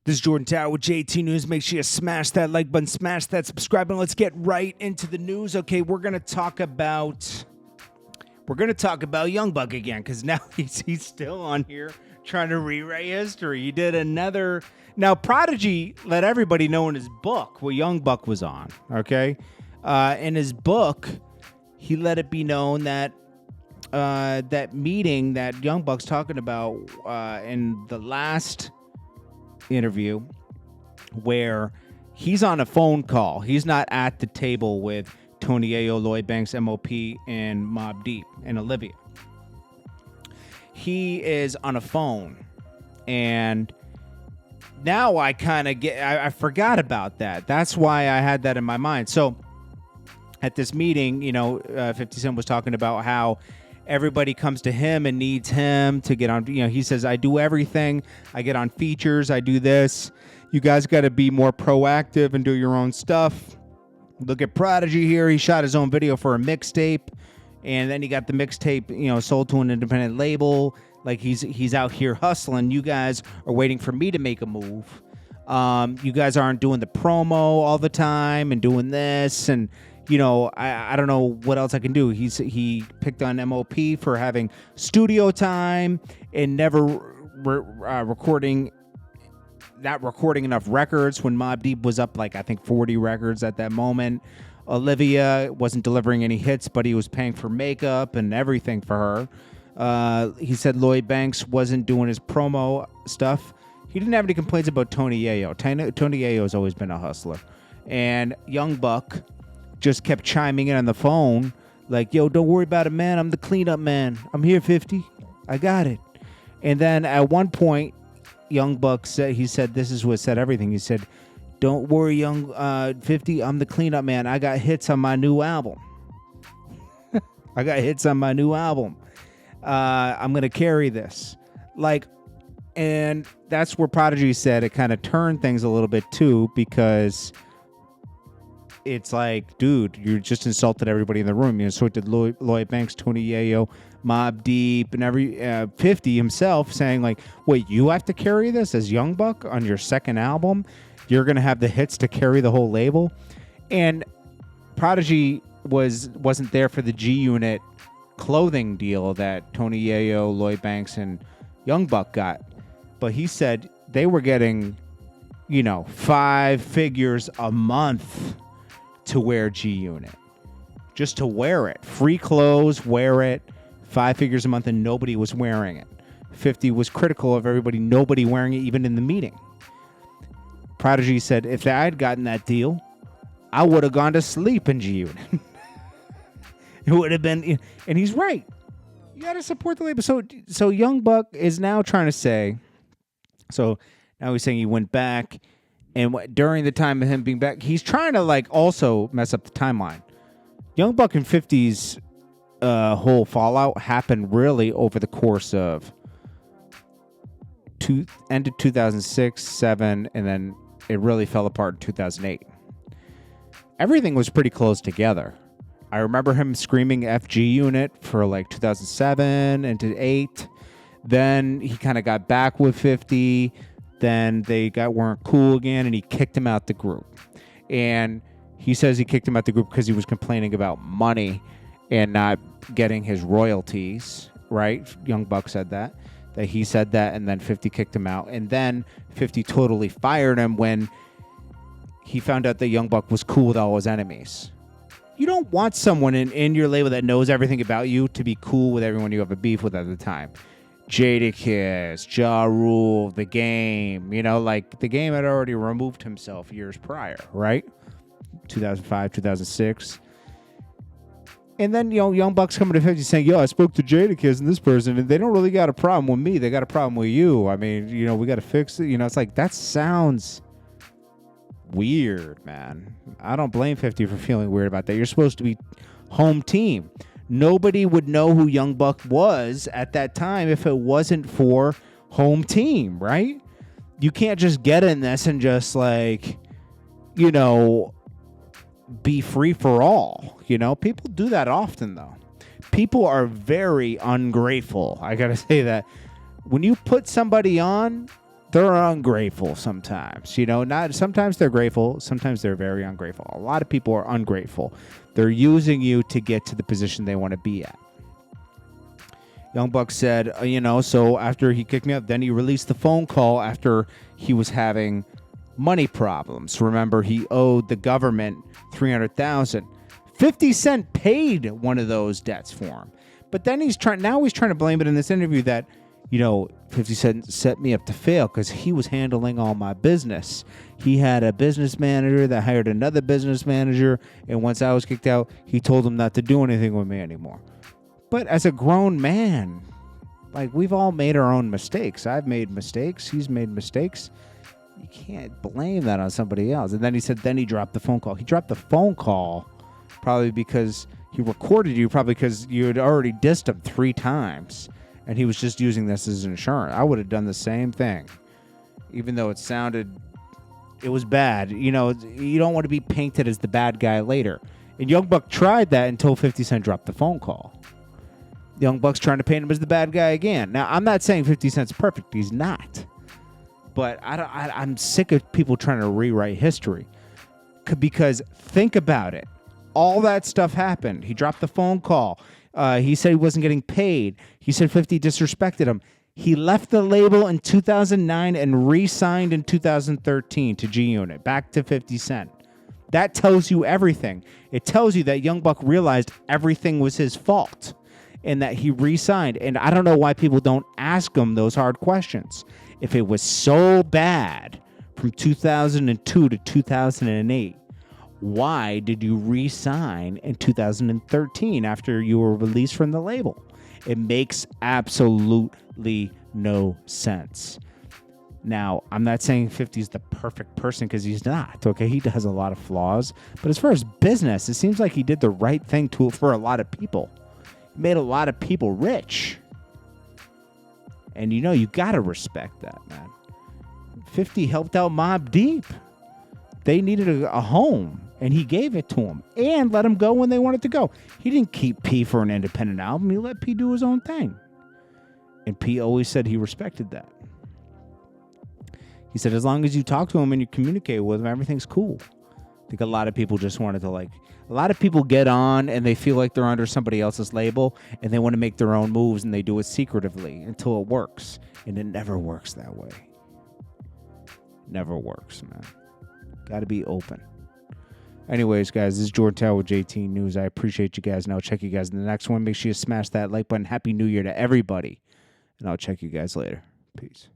This is Jordan Tower with JT News. Make sure you smash that like button, smash that subscribe button. Let's get right into the news. Okay, we're gonna talk about Young Buck again because now he's still on here trying to rewrite history. He did another. Now Prodigy let everybody know in his book what Young Buck was on. Okay, in his book, he let it be known that that meeting that Young Buck's talking about in the last interview where he's on a phone call. He's not at the table with Tony Ayo, Lloyd Banks, MOP, and Mobb Deep, and Olivia. He is on a phone. And now I kind of I forgot about that. That's why I had that in my mind. So at this meeting, 50 Cent was talking about how everybody comes to him and needs him to get on. He says, I do everything. I get on features. I do this. You guys got to be more proactive and do your own stuff. Look at Prodigy here. He shot his own video for a mixtape. And then he got the mixtape, sold to an independent label. Like he's out here hustling. You guys are waiting for me to make a move. You guys aren't doing the promo all the time and doing this. And I don't know what else I can do. He picked on MOP for having studio time and never recording enough records when Mobb Deep was up like I think 40 records at that moment. Olivia wasn't delivering any hits, but he was paying for makeup and everything for her. He said Lloyd Banks wasn't doing his promo stuff. He didn't have any complaints about Tony Ayo. Tony Ayo has always been a hustler. And Young Buck just kept chiming in on the phone like, yo, don't worry about it, man. I'm the cleanup man. I'm here, 50. I got it. And then at one point, Young Buck said, this is what said everything. He said, don't worry, young 50, I'm the cleanup man. I got hits on my new album. I'm going to carry this. And that's where Prodigy said it kind of turned things a little bit too, because it's like, dude, you just insulted everybody in the room. So it did Lloyd Banks, Tony Ayo, Mobb Deep, and every 50 himself saying like, wait, you have to carry this as Young Buck on your second album? You're going to have the hits to carry the whole label? And Prodigy wasn't there for the G-Unit clothing deal that Tony Ayo, Lloyd Banks, and Young Buck got. But he said they were getting, 5 figures a month to wear G-Unit. Just to wear it. Free clothes, wear it. 5 figures a month, and nobody was wearing it. 50 was critical of nobody wearing it, even in the meeting. Prodigy said, if I had gotten that deal, I would have gone to sleep in G-Unit. It would have been, and he's right. You got to support the label. So Young Buck is now trying to say, so now he's saying he went back, and during the time of him being back, he's trying to also mess up the timeline. Young Buck and 50's whole fallout happened really over the course of end of 2006, 7, and then it really fell apart in 2008. Everything was pretty close together. I remember him screaming FG Unit for 2007 into 8. Then he kind of got back with 50. Then they weren't cool again, and he kicked him out the group. And he says he kicked him out the group because he was complaining about money and not getting his royalties, right? Young Buck said that he said that, and then 50 kicked him out. And then 50 totally fired him when he found out that Young Buck was cool with all his enemies. You don't want someone in your label that knows everything about you to be cool with everyone you have a beef with at the time. Jadakiss, Ja Rule, The Game. The Game had already removed himself years prior, right? 2005, 2006. And then, Young Buck's coming to 50 saying, yo, I spoke to Jadakiss and this person, and they don't really got a problem with me. They got a problem with you. I mean, we got to fix it. It's like, that sounds weird, man. I don't blame 50 for feeling weird about that. You're supposed to be home team. Nobody would know who Young Buck was at that time if it wasn't for home team, right? You can't just get in this and just be free for all. People do that often, though. People are very ungrateful. I gotta say that when you put somebody on, they're ungrateful sometimes. Not sometimes they're grateful, sometimes they're very ungrateful. A lot of people are ungrateful. They're using you to get to the position they want to be at. Young Buck said, so after he kicked me out, then he released the phone call after he was having money problems. Remember, he owed the government $300,000. 50 Cent paid one of those debts for him. But then he's trying to blame it in this interview that, 50 Cent set me up to fail because he was handling all my business. He had a business manager that hired another business manager, and once I was kicked out, he told him not to do anything with me anymore. But as a grown man, we've all made our own mistakes. I've made mistakes. He's made mistakes. You can't blame that on somebody else. And then he said, then he dropped the phone call. He dropped the phone call probably because he recorded you, probably because you had already dissed him 3 times. And he was just using this as insurance. I would have done the same thing. Even though it was bad. You don't want to be painted as the bad guy later. And Young Buck tried that until 50 Cent dropped the phone call. Young Buck's trying to paint him as the bad guy again. Now, I'm not saying 50 Cent's perfect. He's not. But I'm sick of people trying to rewrite history. Because think about it. All that stuff happened. He dropped the phone call. He said he wasn't getting paid. He said 50 disrespected him. He left the label in 2009 and re-signed in 2013 to G-Unit, back to 50 Cent. That tells you everything. It tells you that Young Buck realized everything was his fault and that he re-signed. And I don't know why people don't ask him those hard questions. If it was so bad from 2002 to 2008, why did you re-sign in 2013 after you were released from the label? It makes absolutely no sense. Now, I'm not saying 50 is the perfect person because he's not, okay? He has a lot of flaws. But as far as business, it seems like he did the right thing for a lot of people. He made a lot of people rich. And you got to respect that, man. 50 helped out Mobb Deep. They needed a home, and he gave it to them and let them go when they wanted to go. He didn't keep P for an independent album. He let P do his own thing. And P always said he respected that. He said, as long as you talk to him and you communicate with him, everything's cool. I think a lot of people just wanted to a lot of people get on and they feel like they're under somebody else's label and they want to make their own moves and they do it secretively until it works. And it never works that way. Never works, man. Got to be open. Anyways, guys, this is JordanTower with JT News. I appreciate you guys, and I'll check you guys in the next one. Make sure you smash that like button. Happy New Year to everybody, and I'll check you guys later. Peace.